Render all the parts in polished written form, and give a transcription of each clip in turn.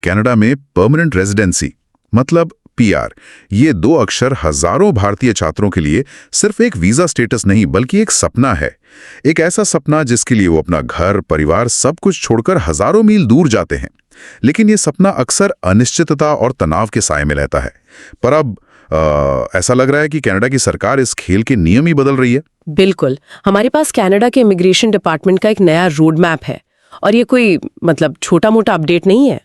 Canada में permanent residency मतलब PR, ये दो अक्षर हजारों भारतीय छात्रों के लिए सिर्फ एक वीजा स्टेटस नहीं बल्कि एक सपना है। एक ऐसा सपना जिसके लिए वो अपना घर, परिवार सब कुछ छोड़कर हजारों मील दूर जाते हैं। लेकिन ये सपना अक्सर अनिश्चितता और तनाव के साए में रहता है। पर अब ऐसा लग रहा है कि कनाडा की सरकार इस खेल के नियम ही बदल रही है। बिल्कुल, हमारे पास कनाडा के इमिग्रेशन डिपार्टमेंट का एक नया रोड मैप है और ये कोई छोटा मोटा अपडेट नहीं है।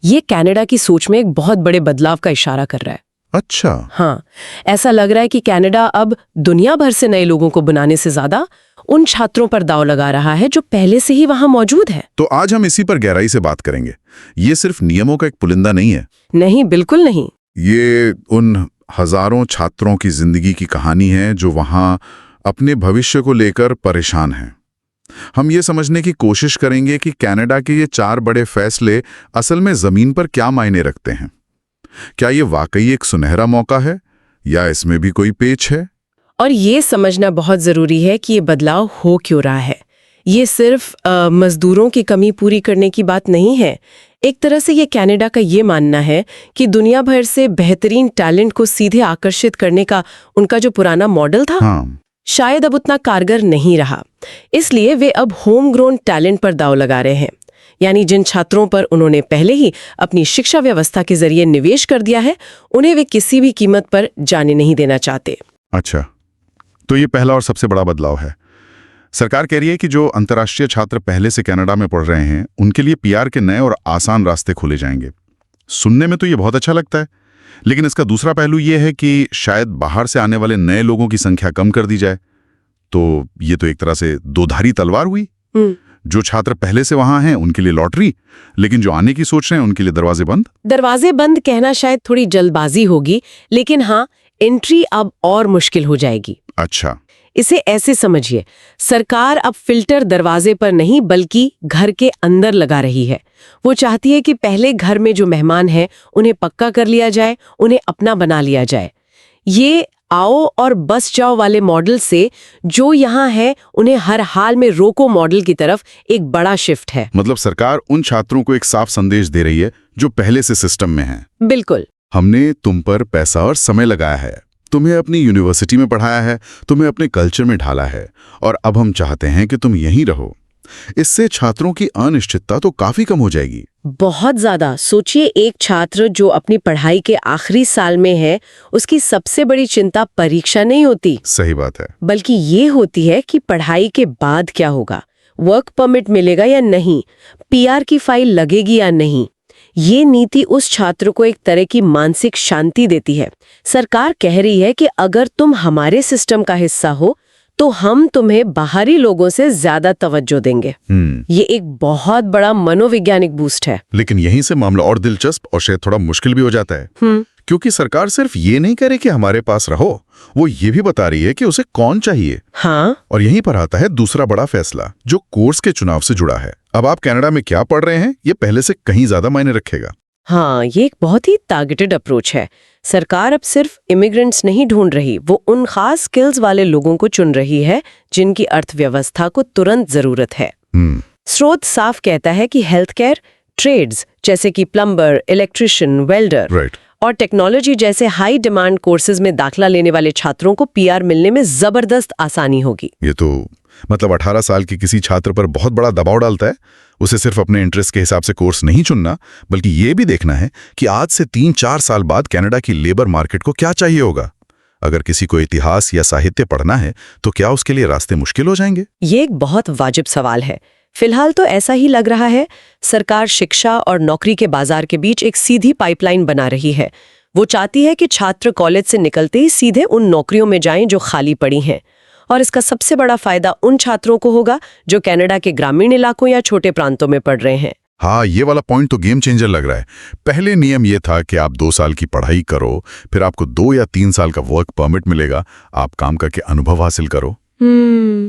ये कनाडा की सोच में एक बहुत बड़े बदलाव का इशारा कर रहा है। अच्छा। हाँ, ऐसा लग रहा है कि कनाडा अब दुनिया भर से नए लोगों को बनाने से ज्यादा उन छात्रों पर दांव लगा रहा है जो पहले से ही वहां मौजूद है। तो आज हम इसी पर गहराई से बात करेंगे। ये सिर्फ नियमों का एक पुलिंदा नहीं है। नहीं, बिल्कुल नहीं। ये उन हजारों छात्रों की जिंदगी की कहानी है जो वहां अपने भविष्य को लेकर परेशान हैं। हम ये समझने की कोशिश करेंगे कि कनाडा के ये 4 बड़े फैसले असल में जमीन पर क्या मायने रखते हैं। क्या ये वाकई एक सुनहरा मौका है या इसमें भी कोई पेच है? और ये समझना बहुत जरूरी है कि ये बदलाव हो क्यों रहा है। ये सिर्फ मजदूरों की कमी पूरी करने की बात नहीं है। एक तरह से ये कनाडा का ये मानना है कि दुनिया भर से बेहतरीन टैलेंट को सीधे आकर्षित करने का उनका जो पुराना मॉडल था, शायद अब उतना कारगर नहीं रहा। इसलिए वे अब होम ग्रोन टैलेंट पर दांव लगा रहे हैं। यानी जिन छात्रों पर उन्होंने पहले ही अपनी शिक्षा व्यवस्था के जरिए निवेश कर दिया है, उन्हें वे किसी भी कीमत पर जाने नहीं देना चाहते। अच्छा, तो ये पहला और सबसे बड़ा बदलाव है। सरकार कह रही है कि जो अंतर्राष्ट्रीय छात्र पहले से कनाडा में पढ़ रहे हैं, उनके लिए पीआर के नए और आसान रास्ते खोले जाएंगे। सुनने में तो ये बहुत अच्छा लगता है, लेकिन इसका दूसरा पहलू ये है कि शायद बाहर से आने वाले नए लोगों की संख्या कम कर दी जाए। तो ये तो एक तरह से दोधारी तलवार हुई। जो छात्र पहले से वहां हैं उनके लिए लॉटरी, लेकिन जो आने की सोच रहे हैं उनके लिए दरवाजे बंद। दरवाजे बंद कहना शायद थोड़ी जल्दबाजी होगी, लेकिन हाँ, एंट्री अब और मुश्किल हो जाएगी। अच्छा, इसे ऐसे समझिए, सरकार अब फिल्टर दरवाजे पर नहीं बल्कि घर के अंदर लगा रही है। वो चाहती है कि पहले घर में जो मेहमान हैं उन्हें पक्का कर लिया जाए, उन्हें अपना बना लिया जाए। ये आओ और बस जाओ वाले मॉडल से जो यहाँ है उन्हें हर हाल में रोको मॉडल की तरफ एक बड़ा शिफ्ट है। मतलब सरकार उन छात्रों को एक साफ संदेश दे रही है जो पहले से सिस्टम में हैं। बिल्कुल। हमने तुम पर पैसा और समय लगाया है, तुम्हें अपनी यूनिवर्सिटी में पढ़ाया है, तुम्हें अपने कल्चर में ढाला है, और अब हम चाहते हैं कि तुम यहीं रहो। इससे छात्रों की अनिश्चितता तो काफी कम हो जाएगी। बहुत ज्यादा। सोचिए, एक छात्र जो अपनी पढ़ाई के आखिरी साल में है, उसकी सबसे बड़ी चिंता परीक्षा नहीं होती। सही बात है। बल्कि ये होती है कि पढ़ाई के बाद क्या होगा, वर्क परमिट मिलेगा या नहीं, पीआर की फाइल लगेगी या नहीं। ये नीति उस छात्र को एक तरह की मानसिक शांति देती है। सरकार कह रही है कि अगर तुम हमारे सिस्टम का हिस्सा हो तो हम तुम्हें बाहरी लोगों से ज्यादा तवज्जो देंगे। ये एक बहुत बड़ा मनोवैज्ञानिक बूस्ट है। लेकिन यहीं से मामला और दिलचस्प और शायद थोड़ा मुश्किल भी हो जाता है, क्योंकि सरकार सिर्फ ये नहीं करे कि हमारे पास रहो, वो ये भी बता रही है कि उसे कौन चाहिए। हाँ। और यहीं पर आता है दूसरा बड़ा फैसला जो कोर्स के चुनाव से जुड़ा है। अब आप कनाडा में क्या पढ़ रहे हैं, ये पहले से कहीं ज्यादा मायने रखेगा। हाँ, ये एक बहुत ही टारगेटेड अप्रोच है। सरकार अब सिर्फ इमिग्रेंट्स नहीं ढूंढ रही, वो उन खास स्किल्स वाले लोगों को चुन रही है जिनकी अर्थव्यवस्था को तुरंत जरूरत है। स्रोत साफ कहता है कि हेल्थ केयर, ट्रेड्स जैसे कि प्लम्बर, इलेक्ट्रिशियन, वेल्डर और टेक्नोलॉजी जैसे हाई डिमांड कोर्सेज में दाखिला लेने वाले छात्रों को पीआर मिलने में जबरदस्त आसानी होगी। ये तो मतलब 18 साल के किसी छात्र पर बहुत बड़ा दबाव डालता है। उसे सिर्फ अपने इंटरेस्ट के हिसाब से कोर्स नहीं चुनना, बल्कि ये भी देखना है कि आज से 3-4 साल बाद कनाडा की लेबर मार्केट को क्या चाहिए होगा। अगर किसी को इतिहास या साहित्य पढ़ना है तो क्या उसके लिए रास्ते मुश्किल हो जाएंगे? ये एक बहुत वाजिब सवाल है। फिलहाल तो ऐसा ही लग रहा है। सरकार शिक्षा और नौकरी के बाजार के बीच एक सीधी पाइपलाइन बना रही है। वो चाहती है कि छात्र कॉलेज से निकलते ही सीधे उन नौकरियों में जाएं जो खाली पड़ी हैं। और इसका सबसे बड़ा फायदा उन छात्रों को होगा जो कनाडा के ग्रामीण इलाकों या छोटे प्रांतों में पढ़ रहे हैं। हाँ, ये वाला पॉइंट तो गेम चेंजर लग रहा है। पहले नियम ये था कि आप 2 साल की पढ़ाई करो, फिर आपको 2 या 3 साल का वर्क परमिट मिलेगा, आप काम करके अनुभव हासिल करो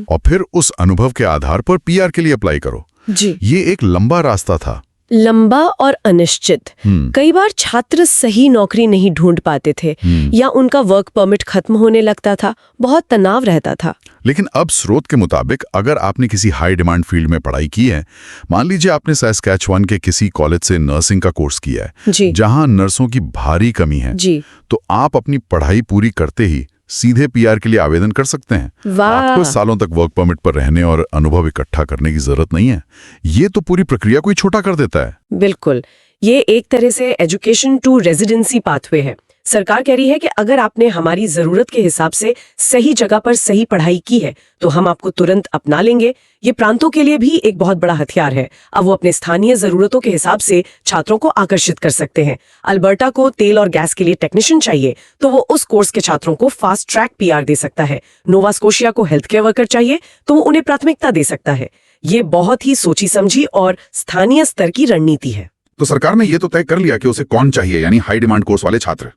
और फिर उस अनुभव के आधार पर पीआर के लिए अप्लाई करो। जी, ये एक लंबा रास्ता था, लंबा और अनिश्चित। कई बार छात्र सही नौकरी नहीं ढूंढ पाते थे या उनका वर्क परमिट खत्म होने लगता था, बहुत तनाव रहता था। लेकिन अब स्रोत के मुताबिक अगर आपने किसी हाई डिमांड फील्ड में पढ़ाई की है, मान लीजिए आपने सैस्कैचुअन के किसी कॉलेज से नर्सिंग का कोर्स किया है जी जहां नर्सों की भारी कमी है, जी तो आप अपनी पढ़ाई पूरी करते ही सीधे पीआर के लिए आवेदन कर सकते हैं। वाह आपको सालों तक वर्क परमिट पर रहने और अनुभव इकट्ठा करने की जरूरत नहीं है। ये तो पूरी प्रक्रिया को ही छोटा कर देता है। बिल्कुल, ये एक तरह से एजुकेशन टू रेजिडेंसी पाथवे है। सरकार कह रही है कि अगर आपने हमारी जरूरत के हिसाब से सही जगह पर सही पढ़ाई की है तो हम आपको तुरंत अपना लेंगे। ये प्रांतों के लिए भी एक बहुत बड़ा हथियार है। अब वो अपने स्थानीय जरूरतों के हिसाब से छात्रों को आकर्षित कर सकते हैं। अल्बर्टा को तेल और गैस के लिए टेक्नीशियन चाहिए तो वो उस कोर्स के छात्रों को फास्ट ट्रैक पीआर दे सकता है। नोवा स्कोशिया को हेल्थ केयर वर्कर चाहिए तो वो उन्हें प्राथमिकता दे सकता है। ये बहुत ही सोची समझी और स्थानीय स्तर की रणनीति है। तो सरकार ने ये तो तय कर लिया कि उसे कौन चाहिए, यानी हाई डिमांड कोर्स वाले छात्र।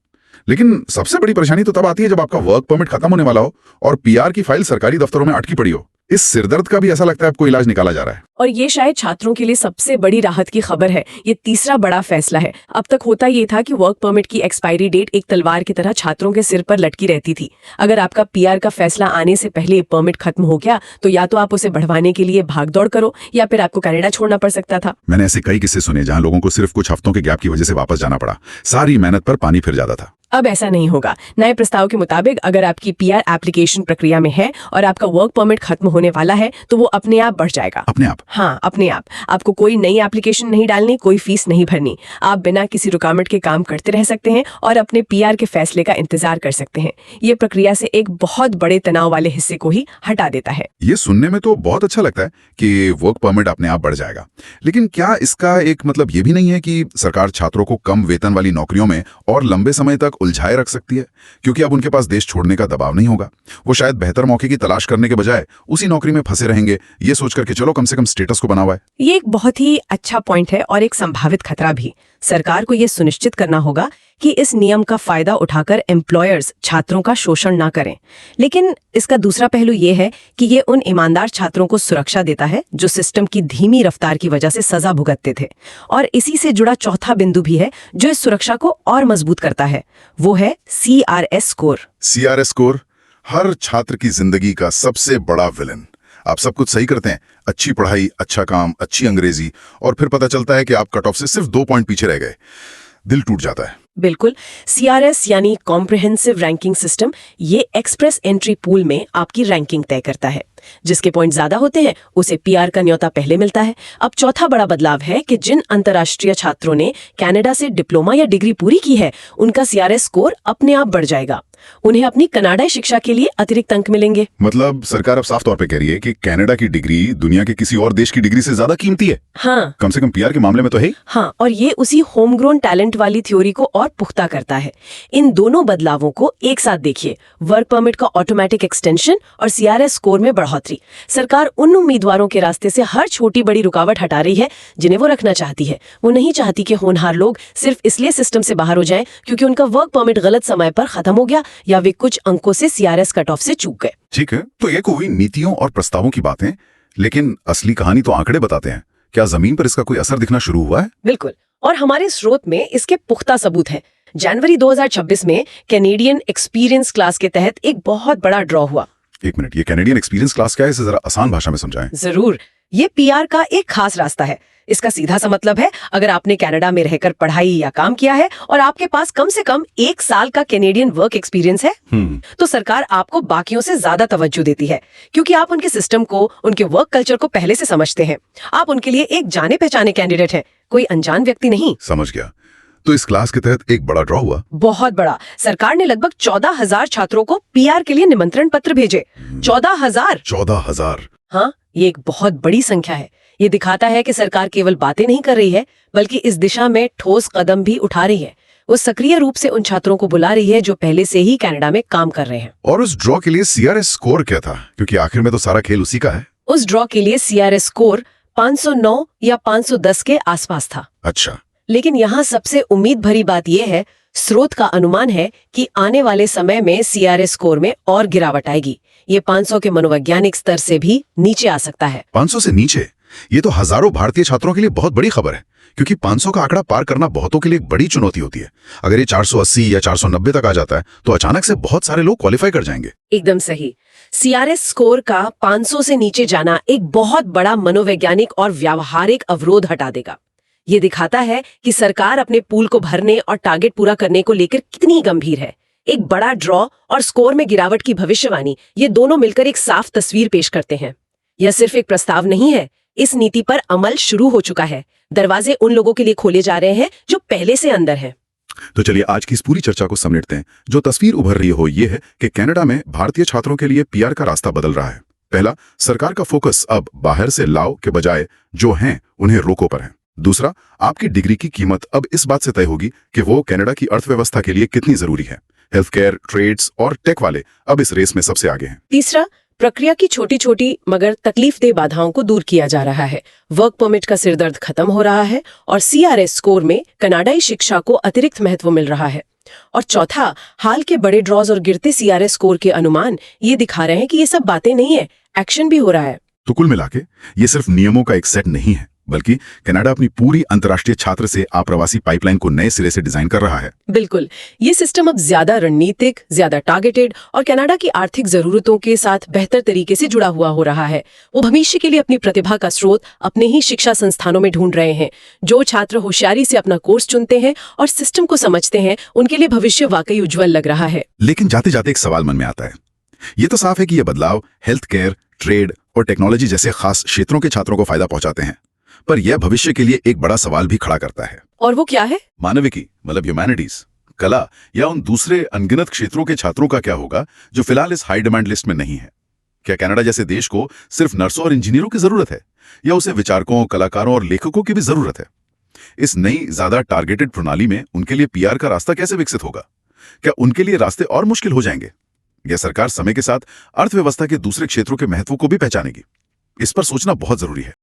लेकिन सबसे बड़ी परेशानी तो तब आती है जब आपका वर्क परमिट खत्म होने वाला हो और पीआर की फाइल सरकारी दफ्तरों में अटकी पड़ी हो। इस सिरदर्द का भी ऐसा लगता है आपको इलाज निकाला जा रहा है। और ये शायद छात्रों के लिए सबसे बड़ी राहत की खबर है। ये तीसरा बड़ा फैसला है। अब तक होता ये था कि वर्क परमिट की एक्सपायरी डेट एक तलवार की तरह छात्रों के सिर पर लटकी रहती थी। अगर आपका पीआर का फैसला आने से पहले परमिट खत्म हो गया तो या तो आप उसे बढ़वाने के लिए भागदौड़ करो या फिर आपको कनाडा छोड़ना पड़ सकता था। मैंने ऐसे कई किस्से सुने जहां लोगों को सिर्फ कुछ हफ्तों के गैप की वजह से वापस जाना पड़ा। सारी मेहनत पर पानी फिर जाता था। अब ऐसा नहीं होगा। नए प्रस्ताव के मुताबिक अगर आपकी पीआर एप्लीकेशन प्रक्रिया में है और आपका वर्क परमिट खत्म होने वाला है तो वो अपने आप बढ़ जाएगा। अपने आप? हाँ, अपने आप। आपको कोई नई एप्लीकेशन नहीं डालनी, कोई फीस नहीं भरनी। आप बिना किसी रुकावट के काम करते रह सकते हैं और अपने पीआर के फैसले का इंतजार कर सकते हैं। ये प्रक्रिया से एक बहुत बड़े तनाव वाले हिस्से को ही हटा देता है। ये सुनने में तो बहुत अच्छा लगता है कि वर्क परमिट अपने आप बढ़ जाएगा, लेकिन क्या इसका एक मतलब ये भी नहीं है कि सरकार छात्रों को कम वेतन वाली नौकरियों में और लंबे समय तक उलझाए रख सकती है, क्योंकि अब उनके पास देश छोड़ने का दबाव नहीं होगा। वो शायद बेहतर मौके की तलाश करने के बजाय उसी नौकरी में फंसे रहेंगे, ये सोचकर कि चलो कम से कम स्टेटस को बना हुआ है। ये एक बहुत ही अच्छा पॉइंट है और एक संभावित खतरा भी। सरकार को ये सुनिश्चित करना होगा कि इस नियम का फायदा उठाकर एम्प्लॉयर्स छात्रों का शोषण ना करें। लेकिन इसका दूसरा पहलू ये है कि ये उन ईमानदार छात्रों को सुरक्षा देता है जो सिस्टम की धीमी रफ्तार की वजह से सजा भुगतते थे। और इसी से जुड़ा चौथा बिंदु भी है जो इस सुरक्षा को और मजबूत करता है, वो है CRS स्कोर। CRS स्कोर हर छात्र की जिंदगी का सबसे बड़ा विलन। आप सब कुछ सही करते हैं, अच्छी पढ़ाई, अच्छा काम, अच्छी अंग्रेजी, और फिर पता चलता है कि आप कट ऑफ से सिर्फ 2 पॉइंट पीछे रह गए। दिल टूट जाता है। बिल्कुल। CRS यानी कॉम्प्रिहेंसिव रैंकिंग सिस्टम, ये एक्सप्रेस एंट्री पूल में आपकी रैंकिंग तय करता है। जिसके पॉइंट ज्यादा होते हैं उसे पीआर का न्योता पहले मिलता है। अब चौथा बड़ा बदलाव है कि जिन अंतर्राष्ट्रीय छात्रों ने कनाडा से डिप्लोमा या डिग्री पूरी की है उनका CRS स्कोर अपने आप बढ़ जाएगा। उन्हें अपनी कनाडाई शिक्षा के लिए अतिरिक्त अंक मिलेंगे। मतलब सरकार अब साफ तौर पे कह रही है कि कनाडा की डिग्री दुनिया के किसी और देश की डिग्री से ज्यादा कीमती है। हाँ, कम से कम पीआर के मामले में तो है। हाँ, और ये उसी होम ग्रोन टैलेंट वाली थ्योरी को और पुख्ता करता है। इन दोनों बदलावों को एक साथ देखिए, वर्क परमिट का ऑटोमेटिक एक्सटेंशन और CRS स्कोर में बढ़ोतरी। सरकार उन उम्मीदवारों के रास्ते से हर छोटी बड़ी रुकावट हटा रही है जिन्हें वो रखना चाहती है। वो नहीं चाहती कि होनहार लोग सिर्फ इसलिए सिस्टम से बाहर हो जाएं क्योंकि उनका वर्क परमिट गलत समय पर खत्म हो गया या वे कुछ अंकों से CRS कट ऑफ से चूक गए। ठीक है, तो ये कोई नीतियों और प्रस्तावों की बातें, लेकिन असली कहानी तो आंकड़े बताते हैं। क्या जमीन पर इसका कोई असर दिखना शुरू हुआ है? बिल्कुल, और हमारे स्रोत में इसके पुख्ता सबूत हैं। जनवरी 2026 में कैनेडियन एक्सपीरियंस क्लास के तहत एक बहुत बड़ा ड्रॉ हुआ। एक मिनट, ये कैनेडियन एक्सपीरियंस क्लास क्या है? इसे जरा आसान भाषा में समझाएं। जरूर। ये पीआर का एक खास रास्ता है। इसका सीधा सा मतलब है, अगर आपने कनाडा में रहकर पढ़ाई या काम किया है और आपके पास कम से कम 1 साल का कैनेडियन वर्क एक्सपीरियंस है, तो सरकार आपको बाकियों से ज्यादा तवज्जो देती है क्योंकि आप उनके सिस्टम को, उनके वर्क कल्चर को पहले से समझते हैं। आप उनके लिए एक जाने पहचाने कैंडिडेट हैं, कोई अनजान व्यक्ति नहीं। समझ गया। तो इस क्लास के तहत एक बड़ा ड्रॉ हुआ? बहुत बड़ा। सरकार ने लगभग 14,000 छात्रों को पीआर के लिए निमंत्रण पत्र भेजे। 14,000। 14,000। हाँ, ये एक बहुत बड़ी संख्या है। ये दिखाता है कि सरकार केवल बातें नहीं कर रही है बल्कि इस दिशा में ठोस कदम भी उठा रही है। वो सक्रिय रूप से उन छात्रों को बुला रही है जो पहले से ही कनाडा में काम कर रहे हैं। और उस ड्रॉ के लिए CRS स्कोर क्या था? क्योंकि आखिर में तो सारा खेल उसी का है। उस ड्रॉ के लिए CRS स्कोर 509 या 510 के आसपास था। अच्छा। लेकिन यहाँ सबसे उम्मीद भरी बात यह है, स्रोत का अनुमान है कि आने वाले समय में CRS स्कोर में और गिरावट आएगी। ये 500 के मनोवैज्ञानिक स्तर से भी नीचे आ सकता है। 500 से नीचे? ये तो हजारों भारतीय छात्रों के लिए बहुत बड़ी खबर है, क्योंकि 500 का आंकड़ा पार करना बहुतों के लिए एक बड़ी चुनौती होती है। अगर ये 480 या 490 तक आ जाता है तो अचानक से बहुत सारे लोग क्वालिफाई कर जाएंगे। एकदम सही। सीआरएस स्कोर का 500 से नीचे जाना एक बहुत बड़ा मनोवैज्ञानिक और व्यावहारिक अवरोध हटा देगा। ये दिखाता है कि सरकार अपने पूल को भरने और टारगेट पूरा करने को लेकर कितनी गंभीर है। एक बड़ा ड्रॉ और स्कोर में गिरावट की भविष्यवाणी, ये दोनों मिलकर एक साफ तस्वीर पेश करते हैं। यह सिर्फ एक प्रस्ताव नहीं है, इस नीति पर अमल शुरू हो चुका है। दरवाजे उन लोगों के लिए खोले जा रहे हैं जो पहले से अंदर हैं। तो चलिए आज की इस पूरी चर्चा को समेटते हैं। जो तस्वीर उभर रही हो ये है कि कनाडा में भारतीय छात्रों के लिए पीआर का रास्ता बदल रहा है। पहला, सरकार का फोकस अब बाहर से लाओ के बजाय जो हैं उन्हें रोको पर है। दूसरा, आपकी डिग्री की कीमत अब इस बात से तय होगी कि वो कनाडा की अर्थव्यवस्था के लिए कितनी जरूरी है। हेल्थ केयर, ट्रेड्स और टेक वाले अब इस रेस में सबसे आगे हैं। तीसरा, प्रक्रिया की छोटी छोटी मगर तकलीफदेह बाधाओं को दूर किया जा रहा है। वर्क परमिट का सिरदर्द खत्म हो रहा है और सीआरएस स्कोर में कनाडाई शिक्षा को अतिरिक्त महत्व मिल रहा है। और चौथा, हाल के बड़े ड्रॉज और गिरते सीआरएस स्कोर के अनुमान ये दिखा रहे हैं कि ये सब बातें नहीं है, एक्शन भी हो रहा है। तो कुल मिलाके ये सिर्फ नियमों का एक सेट नहीं है, बल्कि कनाडा अपनी पूरी अंतर्राष्ट्रीय छात्र से आप्रवासी पाइपलाइन को नए सिरे से डिजाइन कर रहा है। बिल्कुल, ये सिस्टम अब ज्यादा रणनीतिक, ज्यादा टारगेटेड और कनाडा की आर्थिक जरूरतों के साथ बेहतर तरीके से जुड़ा हुआ हो रहा है। वो भविष्य के लिए अपनी प्रतिभा का स्रोत अपने ही शिक्षा संस्थानों में ढूंढ रहे हैं। जो छात्र होशियारी से अपना कोर्स चुनते हैं और सिस्टम को समझते हैं, उनके लिए भविष्य वाकई उज्जवल लग रहा है। लेकिन जाते जाते एक सवाल मन में आता है। ये तो साफ है कि ये बदलाव हेल्थ केयर, ट्रेड और टेक्नोलॉजी जैसे खास क्षेत्रों के छात्रों को फायदा पहुंचाते हैं, पर यह भविष्य के लिए एक बड़ा सवाल भी खड़ा करता है। और वो क्या है? मानविकी मतलब ह्यूमैनिटीज, कला या उन दूसरे अनगिनत क्षेत्रों के छात्रों का क्या होगा जो फिलहाल इस हाई डिमांड लिस्ट में नहीं है? क्या कनाडा जैसे देश को सिर्फ नर्सों और इंजीनियरों की जरूरत है या उसे विचारकों, कलाकारों और लेखकों की भी जरूरत है? इस नई ज्यादा टारगेटेड प्रणाली में उनके लिए पीआर का रास्ता कैसे विकसित होगा? क्या उनके लिए रास्ते और मुश्किल हो जाएंगे? यह सरकार समय के साथ अर्थव्यवस्था के दूसरे क्षेत्रों के महत्व को भी पहचानेगी? इस पर सोचना बहुत जरूरी है।